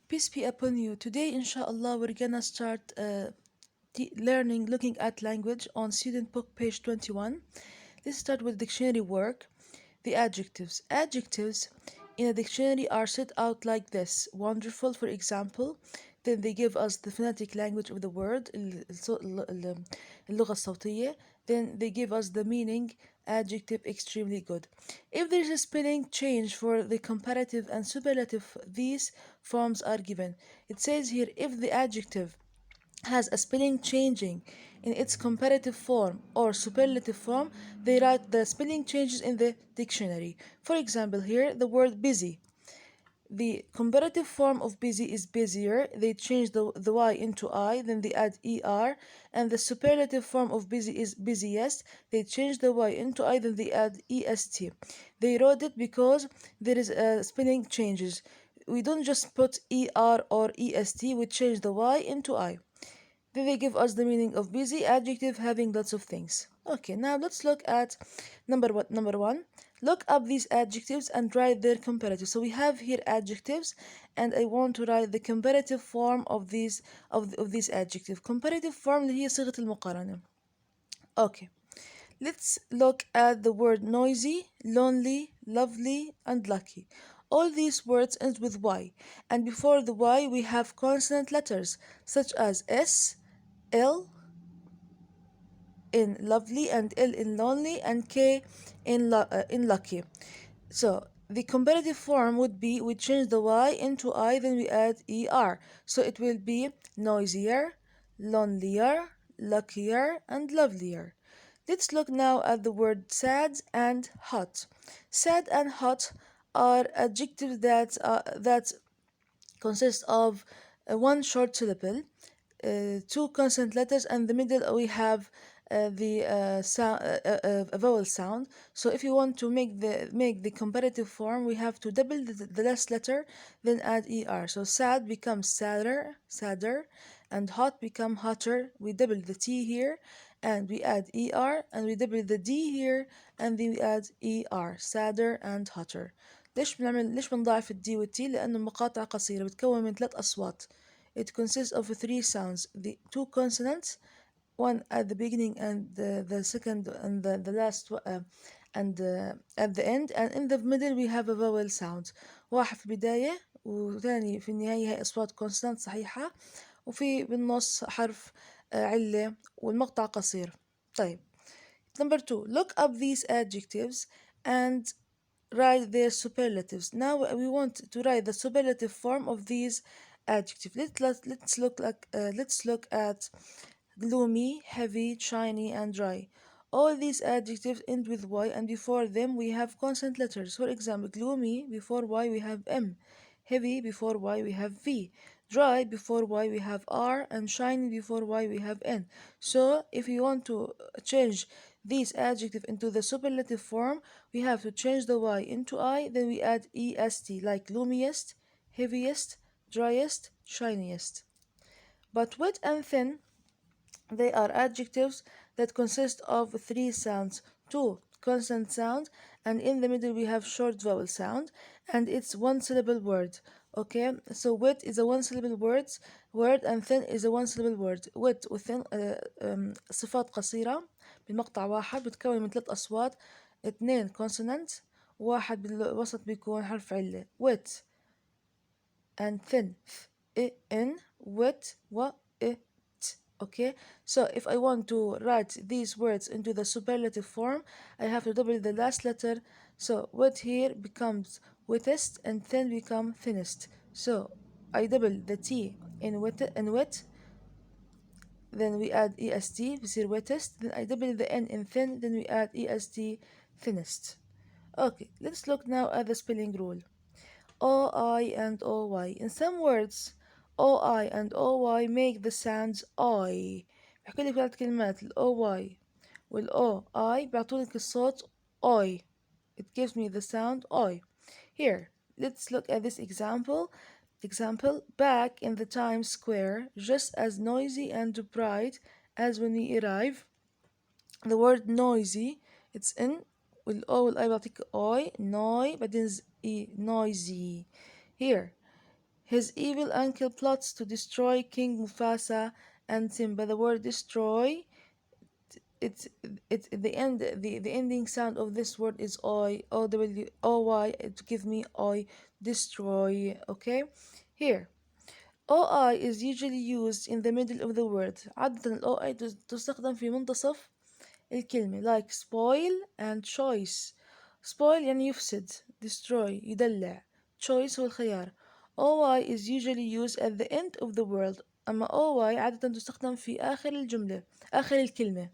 Peace be upon you. Today, inshallah, we're gonna start learning, looking at language on student book page 21. Let's start with dictionary work. The adjectives. Adjectives in a dictionary are set out like this: wonderful, for example. Then they give us the phonetic language of the word, اللغة الصوتية. Then they give us the meaning, adjective, extremely good. If there is a spelling change for the comparative and superlative, these forms are given. It says here if the adjective has a spelling changing in its comparative form or superlative form, they write the spelling changes in the dictionary. For example, here the word busy. The comparative form of busy is busier. They change the Y into I, then they add ER. And the superlative form of busy is busiest. They change the Y into I, then they add EST. They wrote it because there is a spelling changes. We don't just put ER or EST, we change the Y into I. Then they give us the meaning of busy, adjective having lots of things. Okay, now let's look at number one. Look up these adjectives and write their comparative. So we have here adjectives, and I want to write the comparative form of these adjectives. Comparative form اللي هي صيغة المقارنة. Okay, let's look at the word noisy, lonely, lovely, and lucky. All these words end with Y, and before the Y we have consonant letters such as S, L in lovely, and L in lonely, and K in lucky. So the comparative form would be we change the Y into I, then we add ER. So it will be noisier, lonelier, luckier, and lovelier. Let's look now at the word sad and hot. Sad and hot are adjectives that consist of one short syllable, two consonant letters, and the middle we have the sound, a vowel sound. So if you want to make the comparative form, we have to double the last letter, then add er. So sad becomes sadder, and hot become hotter. We double the t here, and we add er, and we double the d here, and then we add er, sadder and hotter. ليش بنضاعف الدي والتي؟ لأنه مقاطع قصيرة بتكون من 3 أصوات. It consists of 3 sounds: the 2 consonants, one at the beginning and the second and the last and at the end, and in the middle we have a vowel sound. واحد في البداية وثاني في النهاية. هي أصوات consonant صحيحة، وفي بالنص حرف علة، والمقطع قصير. طيب, number 2, look up these adjectives and write their superlatives. Now we want to write the superlative form of these adjectives. Let's look at gloomy, heavy, shiny, and dry. All these adjectives end with Y, and before them we have consonant letters. For example, gloomy, before Y we have M. Heavy, before Y we have V. Dry, before Y we have R. And shiny, before Y we have N. So if you want to change these adjectives into the superlative form, we have to change the Y into I, then we add EST, like gloomiest, heaviest, driest, shiniest. But wet and thin, they are adjectives that consist of 3 sounds, 2 consonant sounds, and in the middle we have short vowel sound, and it's one syllable word. Okay, so wet is a one syllable word, and thin is a one syllable word. wet وthin صفات قصيرة بمقطع واحد، بتكون من 3 أصوات: 2 consonant، واحد بالوسط بيكون حرف علة. wet and thin in wet و Okay, so if I want to write these words into the superlative form, I have to double the last letter. So wet here becomes wettest, and thin become thinnest. So I double the T in wet, then we add EST, بصير wettest. Then I double the N in thin, then we add EST, thinnest. Okay, let's look now at the spelling rule. OI and OY. In some words, OI and OY make the sounds I. بحكي لك 3 كلمات: ال OY وال OI بيعطولك الصوت I. It gives me the sound I. Here, let's look at this example. Back in the Times Square, just as noisy and bright as when we arrive. The word noisy, it's in والأو والأي بعطيك أي نوي بعدين إي noisy. Here His evil uncle plots to destroy King Mufasa and Simba. The word destroy, it's the end the ending sound of this word is oi, o w o y, to give me oi, destroy. Okay, here OI is usually used in the middle of the word. عادة ال OI تستخدم في منتصف الكلمة like spoil and choice. spoil يعني يفسد, destroy يدلع, choice هو الخيار. OI is usually used at the end of the word. أما OI عادة تستخدم في آخر الجملة, آخر الكلمة,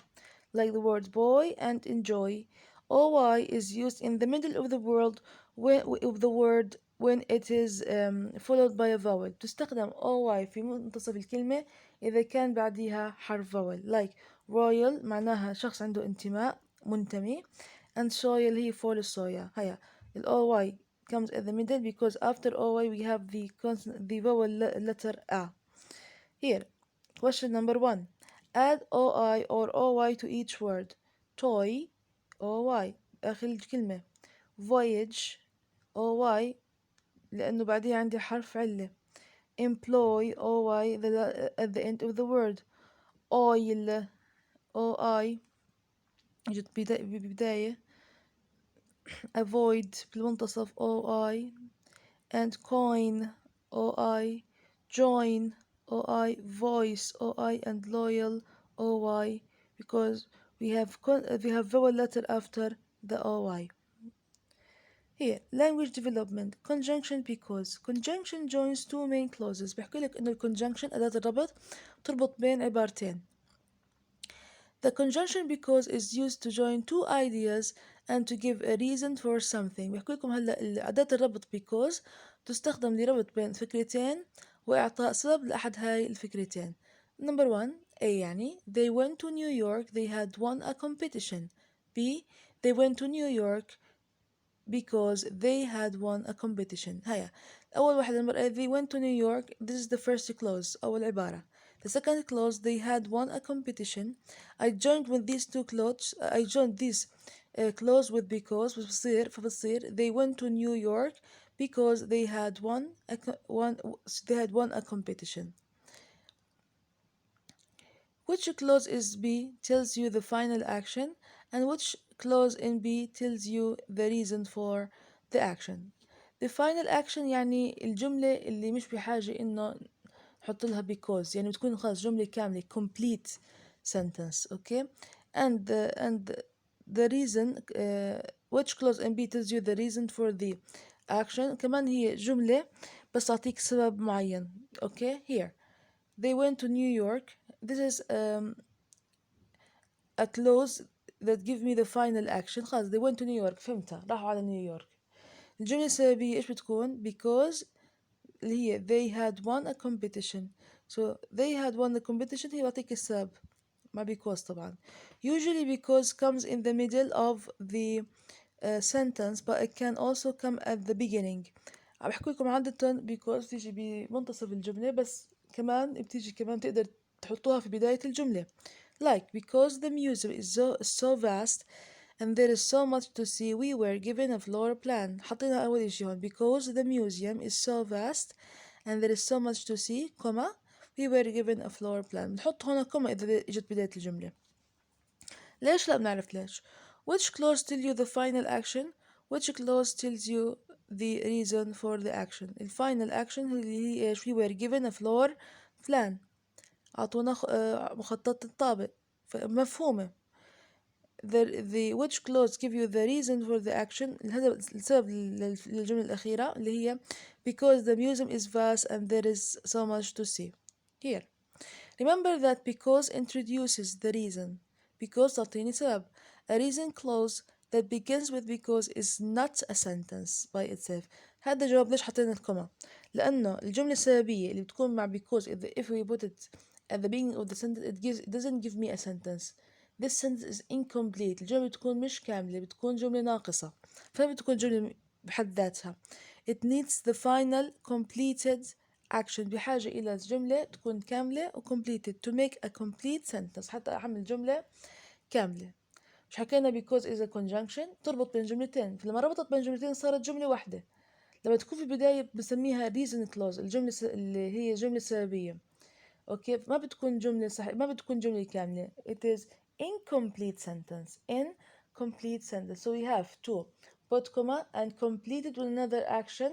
like the word boy and enjoy. OY is used in the middle of the word when it is followed by a vowel. تستخدم OY في منتصف الكلمة إذا كان بعدها حرف vowel like royal معناها شخص عنده انتماء, منتمي, and soil هي فول الصويا. هيا ال OY comes at the middle because after OY we have the vowel letter A. Here, question number 1. Add OI or OY to each word. toy OY آخر الكلمة. voyage OY لأنه بعديه عندي حرف علة. employ OY at the end of the word. oil OI جت ببداية. avoid بالمنتصف OI and coin OI, join OI, voice OI, and loyal OY because we have vowel letter after the OI. Here, language development, conjunction because. Conjunction joins two main clauses. بحكي لك إنه الconjunction أداة الربط تربط بين عبارتين. The conjunction because is used to join two ideas and to give a reason for something. بحكي لكم هلا أداة الربط because تستخدم لربط بين فكرتين وإعطاء سبب لأحد هاي الفكرتين. Number 1 A يعني they went to New York, they had won a competition. B they went to New York because they had won a competition. هيا أول واحدة number A they went to New York, this is the first clause أول عبارة. The second clause they had won a competition. I joined with these two clauses. I joined this clause with because فبصير they went to New York because they had won a competition. Which clause is B tells you the final action and which clause in B tells you the reason for the action. The final action يعني الجملة اللي مش بحاجة إنه نحط لها because يعني بتكون خلاص جملة كاملة complete sentence. okay, and the reason which clause in B tells you the reason for the action كمان هي جملة بس تعطيك سبب معين. okay, here they went to New York. This is a clause that give me the final action. خلاص they went to New York, فهمتها, راحوا على نيويورك. الجملة السببية إيش بتكون because اللي هي they had won a competition. so they had won the competition هي بعطيك السبب ما because طبعا. usually because comes in the middle of the sentence but it can also come at the beginning. عم بحكي لكم عادة because بتيجي بمنتصف الجملة بس كمان بتيجي كمان تقدر تحطوها في بداية الجملة like because the museum is so vast and there is so much to see we were given a floor plan. حطينا أول إشي هون because the museum is so vast and there is so much to see comma we were given a floor plan. بنحط هون كوما إذا إجت بداية الجملة. ليش لا بنعرف ليش. which clause tell you the final action which clause tells you the reason for the action. الفاينل action اللي هي إيش we were given a floor plan أعطونا مخطط الطابق مفهومة. the which clause give you the reason for the action السبب للجملة الأخيرة اللي هي because the museum is vast and there is so much to see. here remember that because introduces the reason. because تعطيني سبب. a reason clause that begins with because is not a sentence by itself. هذا جواب ليش حطينا الكوما لأنه الجملة السببية اللي بتكون مع because if we put it at the beginning of the sentence it doesn't give me a sentence. this sentence is incomplete. الجملة بتكون مش كاملة بتكون جملة ناقصة فبتكون جملة بحد ذاتها. it needs the final completed action. بحاجة إلى جملة تكون كاملة و completed to make a complete sentence حتى أعمل جملة كاملة. مش حكينا because is a conjunction تربط بين جملتين فلما ربطت بين جملتين صارت جملة واحدة لما تكون في البداية بسميها reason clause، اللي هي جملة سببية. اوكي، ما بتكون جملة صحيح، ما بتكون جملة كاملة. it is incomplete sentence. Incomplete sentence. So we have to put comma and complete it with another action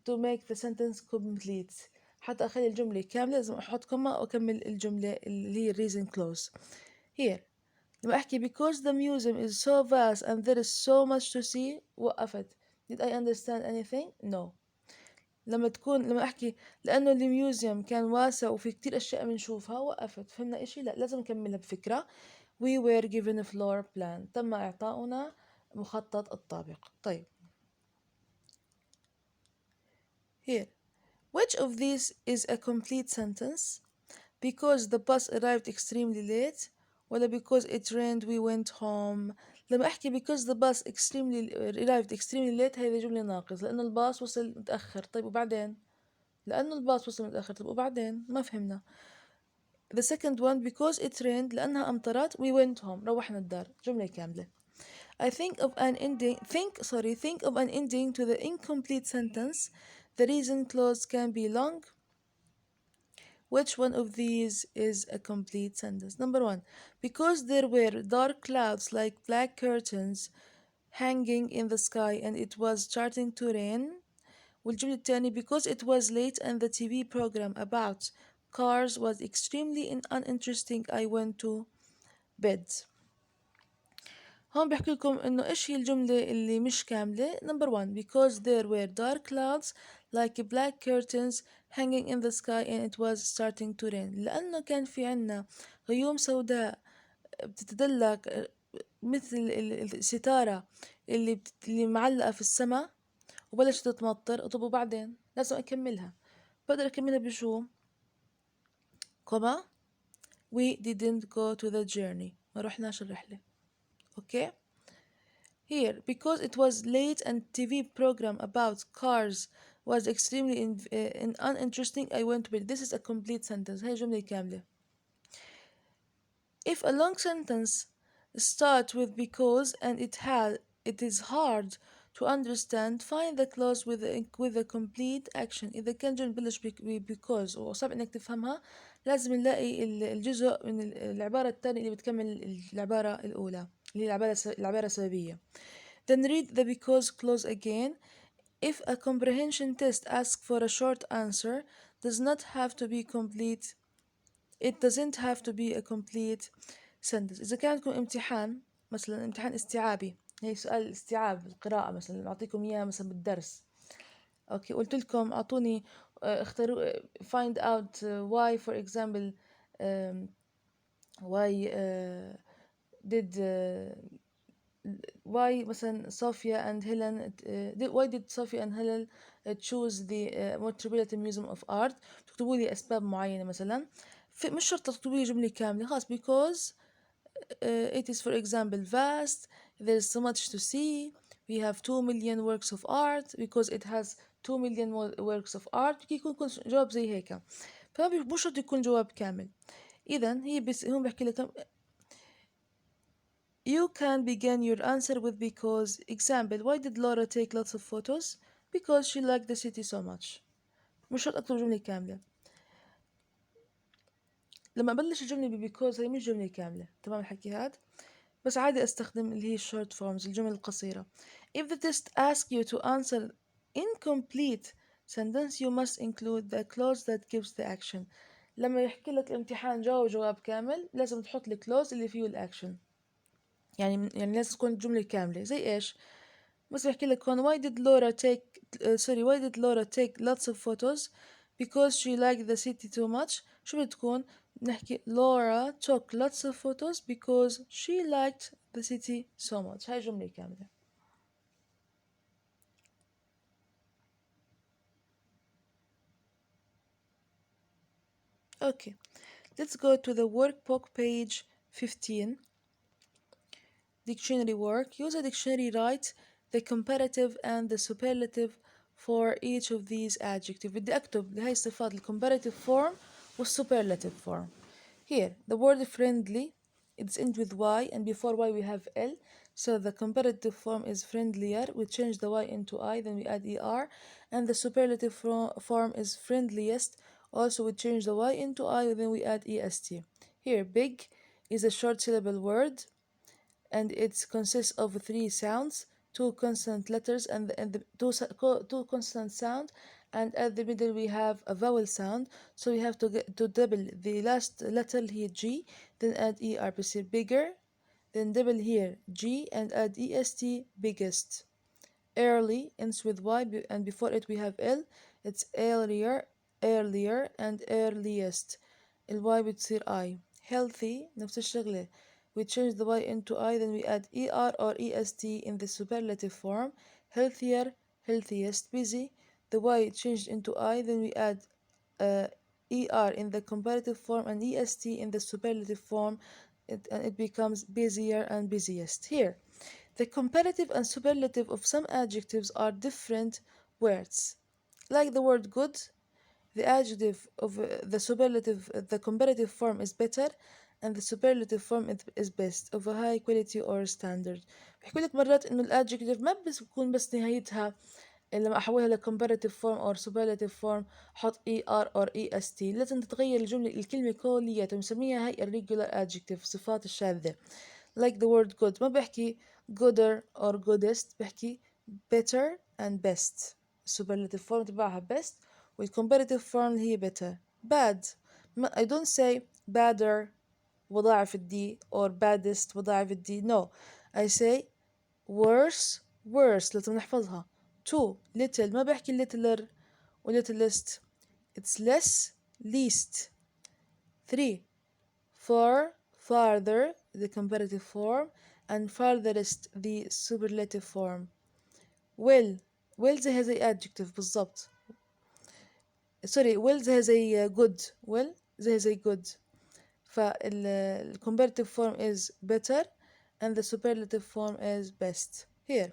to make the sentence complete. حتى أخلي الجملة كاملة لازم أحط كوما وأكمل الجملة اللي هي reason clause. Here لما أحكي because the museum is so vast and there is so much to see وقفت. Did I understand anything? No. لما أحكي لأنه الميوزيوم كان واسع وفي كتير أشياء بنشوفها وقفت. فهمنا إشي؟ لا، لازم نكملها بفكرة. We were given a floor plan. تم إعطاؤنا مخطط الطابق. طيب. Here. Which of these is a complete sentence? Because the bus arrived extremely late ولا because it rained we went home. لما أحكي because the bus arrived extremely late هذه جملة ناقص لأنه الباص وصل متأخر. طيب وبعدين؟ لأنه الباص وصل متأخر. طيب وبعدين؟ ما فهمنا. The second one because it rained لأنها أمطرت we went home روحنا الدار. جملة كاملة. I think of an ending to the incomplete sentence. The reason clause can be long. Which one of these is a complete sentence? Number one, because there were dark clouds like black curtains hanging in the sky and it was starting to rain. والجملة الثانية because it was late and the TV program about cars was extremely uninteresting I went to bed. هون بحكي لكم انه ايش هي الجملة اللي مش كاملة. Number one, because there were dark clouds like black curtains hanging in the sky and it was starting to rain. لأنه كان في عنا غيوم سوداء بتتدلك مثل الستارة اللي معلقة في السماء وبلشت تتمطر. طب وبعدين لازم أكملها. بقدر أكملها بشو؟ كوما we didn't go to the journey. ما رحناش الرحلة. Okay. Here, because it was late and TV program about cars was extremely uninteresting I went to bed. This is a complete sentence. هاي جملة كاملة. If a long sentence starts with because and it is hard to understand, find the clause with a complete action. إذا كان جملة بلش because وصعب إنك تفهمها لازم نلاقي الجزء من العبارة الثانية اللي بتكمل العبارة الأولى اللي هي العبارة السببية. Then read the because clause again. If a comprehension test asks for a short answer, does not have to be complete. It doesn't have to be a complete sentence. إذا كان لكم امتحان مثلا امتحان استيعابي، هي سؤال استيعاب القراءة مثلا أعطيكم إياه مثلا بالدرس. أوكي، قلت لكم أعطوني اختاروا find out why for example why did why مثلا Sophia and Helen why did Sophia and Helen choose the Metropolitan Museum of Art. تكتبوا لي أسباب معينة مثلا. مش شرط تكتبوا لي جملة كاملة خلاص. because it is for example vast, there's so much to see, we have 2 million works of art, because it has 2 million works of art. يكون جواب زي هيك. فمو شرط يكون جواب كامل. إذا هي بس هم بحكي لكم you can begin your answer with because. Example, why did Laura take lots of photos? Because she liked the city so much. مش شرط أكتب جملة كاملة. لما أبلش الجملة because هي مش جملة كاملة. تمام الحكي هاد؟ بس عادي أستخدم اللي هي short forms الجمل القصيرة. If the test asks you to answer incomplete sentence, you must include the clause that gives the action. لما يحكي لك الامتحان جاوب جواب كامل لازم تحط الكلوز اللي فيه الأكشن. يعني لازم تكون جملة كاملة. زي إيش؟ بس بحكي لك هون why did Laura take lots of photos? Because she liked the city too much. شو بتكون؟ نحكي Laura took lots of photos because she liked the city so much. هاي جملة كاملة. Okay, let's go to the workbook page 15. Dictionary work. Use a dictionary. Write the comparative and the superlative for each of these adjectives. بدي أكتب لهي الصفات comparative form superlative form. Here, the word friendly, it's end with Y and before Y we have L. So the comparative form is friendlier. We change the Y into I, then we add ER. And the superlative form is friendliest. Also, we change the Y into I, then we add EST. Here, big is a short syllable word, and it consists of three sounds, two consonant letters, and two consonant sound, and at the middle we have a vowel sound. So we have to double the last letter here G, then add ER, bigger, then double here G and add EST, biggest. Early ends with Y, and before it we have L. It's earlier, earlier, and earliest. الواي بتصير I. Healthy نفس الشغلة. We change the Y into I, then we add ER or EST in the superlative form. Healthier, healthiest. Busy, the Y changed into I, then we add uh, ER in the comparative form and EST in the superlative form, and it becomes busier and busiest. Here, the comparative and superlative of some adjectives are different words. Like the word good, the adjective of the superlative, the comparative form is better, and the superlative form is best, of a high quality or standard. بحكي لك مرات إنه الادجective ما بس بكون بس نهايتها لما أحولها ل comparative form or superlative form حط ER or EST، لازم تتغير الكلمة كلياتها، بنسميها هاي irregular adjective، صفات الشاذة. Like the word good، ما بحكي gooder or goodest، بحكي better and best. superlative form تبعها best، والcomparative form هي better. Bad، I don't say badder وضاعف الدي or baddest وضاعف الدي. No, I say worse worse، لازم نحفظها. Too little، ما بحكي littler و littlest. It's less least. 3 far farther the comparative form and farthest the superlative form. well well زي زي adjective بالضبط. sorry well زي good. well زي good. comparative form is better and the superlative form is best. Here,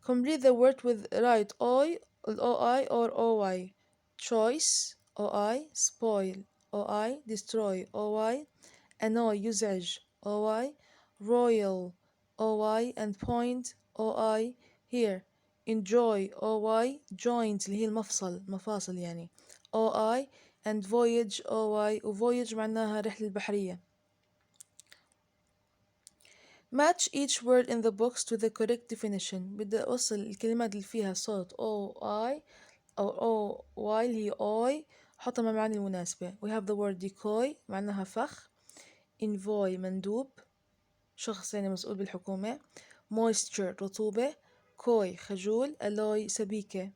complete the word with right OI or OY. Choice OI. Spoil OI. Destroy OY. Annoy يزعج OI. Royal OI and point OI. Here, enjoy OY. joint اللي هي مفاصل يعني OI and voyage OY. وvoyage معناها رحلة البحرية. Match each word in the box to the correct definition. بدي أوصل الكلمات اللي فيها صوت OI أو OY اللي هي OI حطها مع المعاني المناسبة. We have the word decoy معناها فخ. envoy مندوب شخص يعني مسؤول بالحكومة. moisture رطوبة. coy خجول. alloy سبيكة.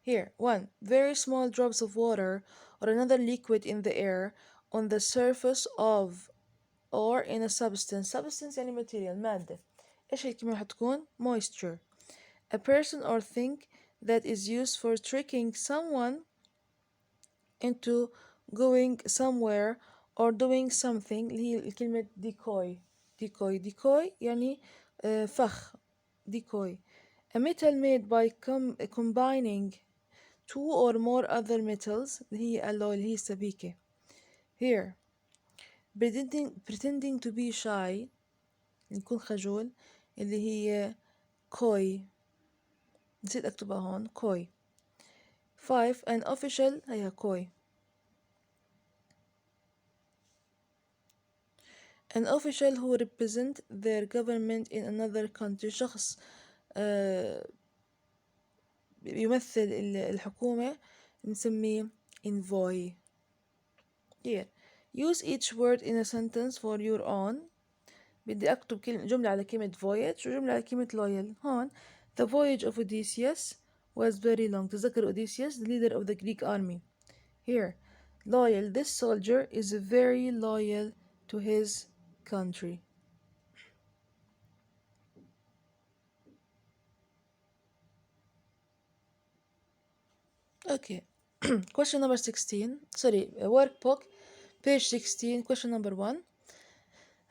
Here, 1. Very small drops of water or another liquid in the air on the surface of or in a substance. substance يعني material مادة. إيش الكلمة حتكون؟ moisture. A person or thing that is used for tricking someone into going somewhere or doing something اللي هي الكلمة decoy. decoy يعني فخ. decoy. A metal made by combining two or more other metals اللي هي alloy اللي هي السبيكة. Here, pretending to be shy نكون خجول اللي هي coy. نسيت أكتبها هون coy. 5. An official هي coy. An official who represent their government in another country. شخص يمثل الحكومة نسميه envoy. Here, use each word in a sentence for your own. بدي أكتب جملة على كلمة voyage وجملة على كلمة loyal. هون the voyage of Odysseus was very long. تذكر Odysseus, the leader of the Greek army. Here, loyal, this soldier is very loyal to his country. Okay. Question number 16. Sorry, workbook, page 16, question number 1.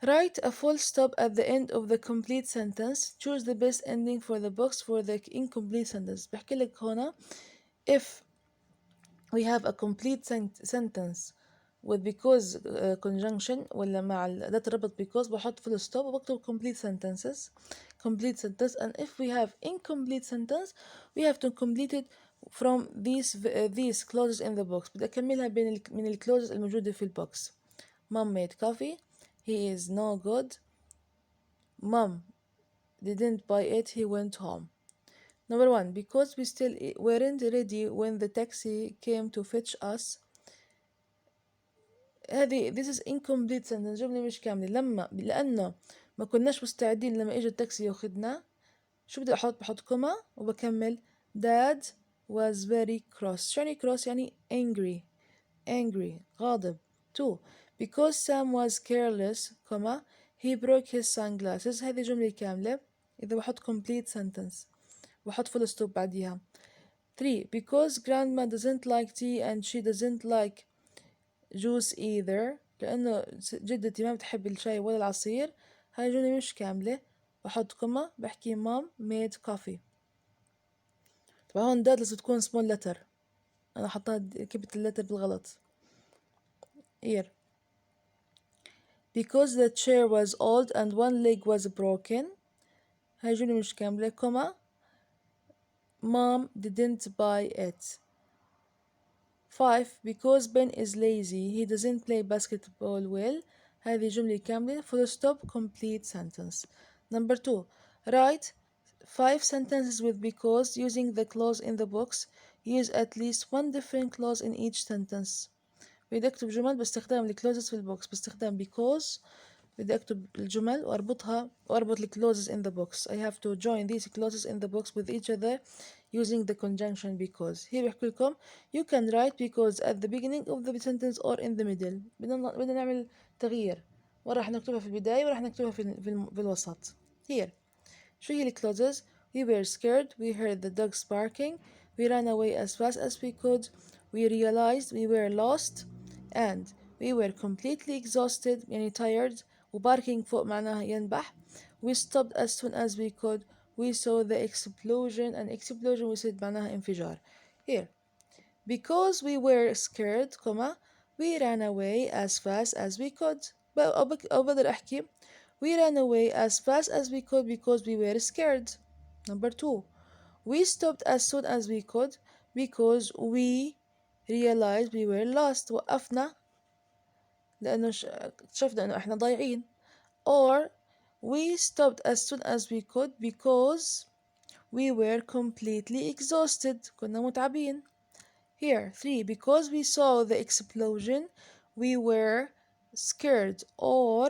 Write a full stop at the end of the complete sentence. Choose the best ending for the box for the incomplete sentence. بحكي لك هنا if we have a complete sentence with because conjunction ولا مع الأداة الربط because بحط full stop وبكتب complete sentences. Complete sentence, and if we have incomplete sentence we have to complete it from these clauses in the box. بدي أكملها من الكلوزز الموجودة في البوكس. Mom made coffee. He is no good. Mom didn't buy it. He went home. Number one, because we still weren't ready when the taxi came to fetch us. this is incomplete sentence، جملة مش كاملة. لأنه ما كناش مستعدين لما إجا التاكسي ياخدنا. شو بدي أحط؟ بحط كوما وبكمل Dad was very cross. شو يعني cross؟ يعني angry غاضب. 2. Because Sam was careless, comma, he broke his sunglasses. هذه جملة كاملة. إذا بحط complete sentence بحط full stop بعديها. 3. Because grandma doesn't like tea and she doesn't like juice either. لأنه جدتي ما بتحب الشاي ولا العصير. هاي جملة مش كاملة. بحط كوما بحكي mom made coffee. طبعا هون dad لازم تكون small letter. أنا حطها كتبت اللتر بالغلط. here. Because the chair was old and one leg was broken. هاي جملة مش كاملة. كوما mom didn't buy it. 5. Because Ben is lazy, he doesn't play basketball well. هذه جملة كاملة. full stop complete sentence. Number 2. Write 5 sentences with because using the clause in the box. Use at least one different clause in each sentence. بدي أكتب جمل باستخدام الكلوزز في البوكس باستخدام because. بدي أكتب الجمل وأربط الكلوزز in the box. I have to join these clauses in the box with each other using the conjunction because. here بيحكي لكم you can write because at the beginning of the sentence or in the middle. بدنا نعمل تغيير. وراح نكتبها في البداية وراح نكتبها في الوسط. here. شو هي الكلوزز؟ we were scared, we heard the dogs barking, we ran away as fast as we could, we realized we were lost, and we were completely exhausted يعني tired. وbarking فوق معناها ينبح. we stopped as soon as we could, we saw the explosion. and explosion we said معناها انفجار. here. because we were scared, comma, we ran away as fast as we could. أو بقدر أحكي we ran away as fast as we could because we were scared. Number 2. We stopped as soon as we could because we realized we were lost. وقفنا لأنه اكتشفنا إنه إحنا ضايعين. Or we stopped as soon as we could because we were completely exhausted. كنا متعبين. Here. 3. Because we saw the explosion we were scared. Or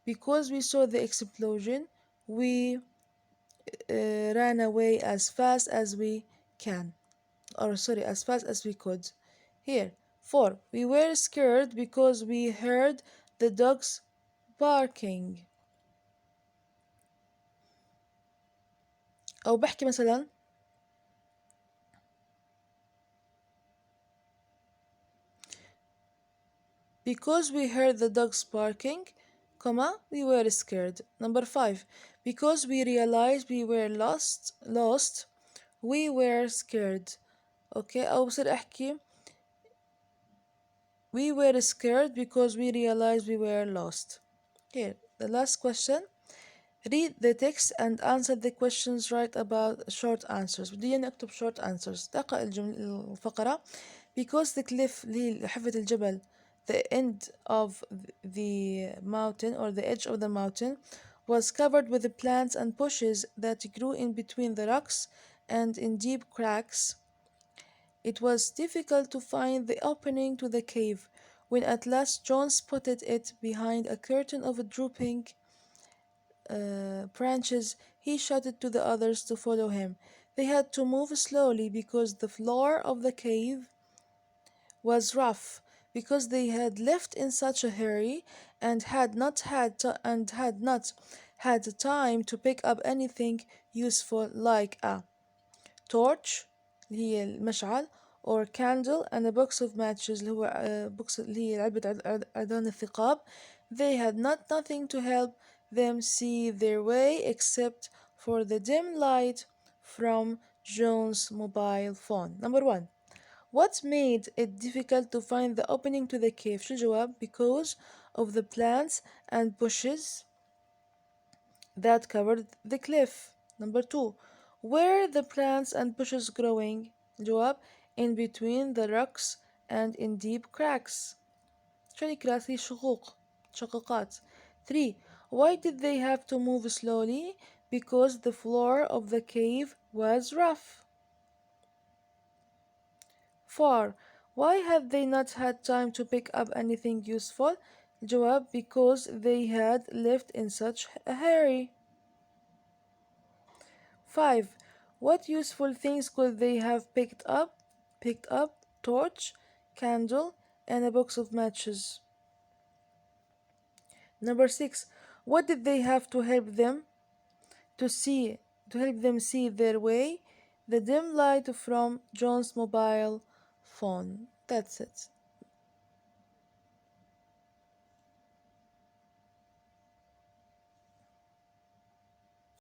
because we saw the explosion we ran away as fast as we can. As fast as we could. Here. 4. We were scared because we heard the dogs barking. أو بحكي مثلا because we heard the dogs barking, comma, we were scared. Number 5. Because we realized we were lost, we were scared. Okay, أو بصير أحكي we were scared because we realized we were lost. Here, the last question. Read the text and answer the questions. Write about short answers. بدي أكتب short answers. تقرأ الفقرة. Because the cliff اللي هي حافة الجبل, the end of the mountain or the edge of the mountain was covered with the plants and bushes that grew in between the rocks and in deep cracks. It was difficult to find the opening to the cave. When at last John spotted it behind a curtain of drooping branches, he shouted to the others to follow him. They had to move slowly because the floor of the cave was rough, because they had left in such a hurry and had not had time to pick up anything useful like a torch اللي هي المشعل or candle and a box of matches اللي هو box اللي هي علبة عيدان الثقاب. They had nothing to help them see their way except for the dim light from John's mobile phone. Number 1. What made it difficult to find the opening to the cave? شو الجواب؟ Because of the plants and bushes that covered the cliff. Number two, where the plants and bushes growing? الجواب in between the rocks and in deep cracks. شو الكراكس؟ هي شقوقات. 3. Why did they have to move slowly? Because the floor of the cave was rough. 4. Why had they not had time to pick up anything useful? الجواب because they had left in such a hurry. 5. What useful things could they have picked up? Picked up torch, candle, and a box of matches. Number 6. What did they have to see to help them see their way? The dim light from John's mobile phone. That's it.